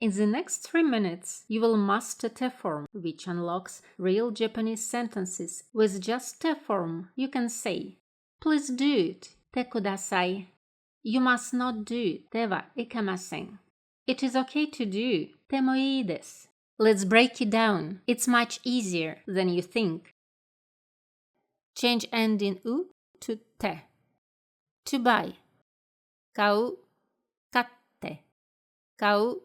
In the next 3 minutes, you will master te form, which unlocks real Japanese sentences. With just te form, you can say, Please do it, てください. You must not do, てはいけません. It is okay to do, てもいいです. Let's break it down. It's much easier than you think. Change ending u to te. To buy. 買う、買って。買う、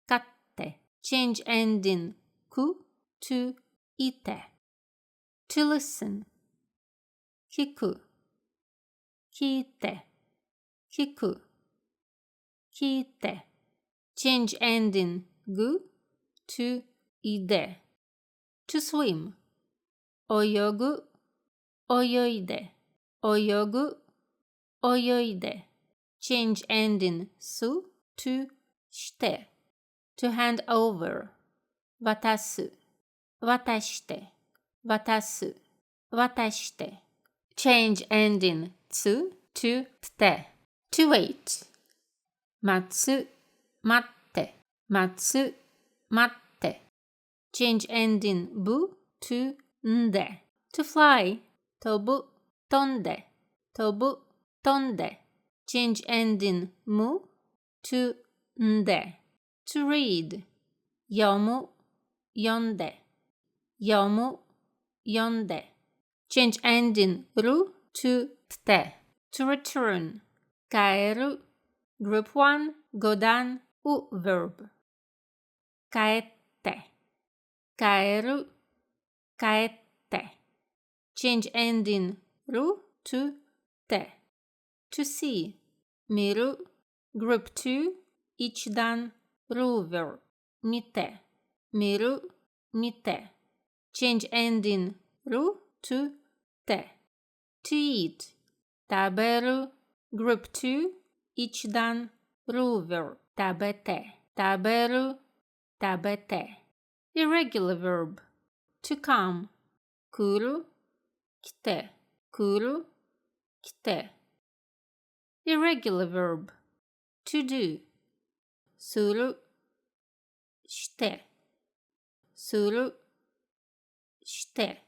買って。Change ending ku to いて。To listen. 聞く。聞いて。聞く。聞いて。Change ending gu to いで。To swim. 泳ぐ。泳いで。泳ぐ。泳いで。Change ending su to して。To hand over. 渡す。渡して。渡す。渡して。Change ending tsu to て。To wait. 待つ。待って。待つ。待って。Change ending bu to んで。To fly. 飛ぶ。飛んで。飛ぶ。飛んで。Change ending mu to んで。To read. 読む。読んで。読む。読んで。Change ending ru to て。To return. 帰る。Group 1 Godan I verb. 帰って。帰る。帰って。Change ending ru to て。To see. 見る。Group 2 Ichidan ru verb. 見て。見る。見て。Change ending ru to て。To eat. 食べる。Group 2 Ichidan ru verb. 食べて。食べる。食べて。Irregular verb. To come. 来る。来て。来る。来て。Irregular verb. To do. する。して。する。して。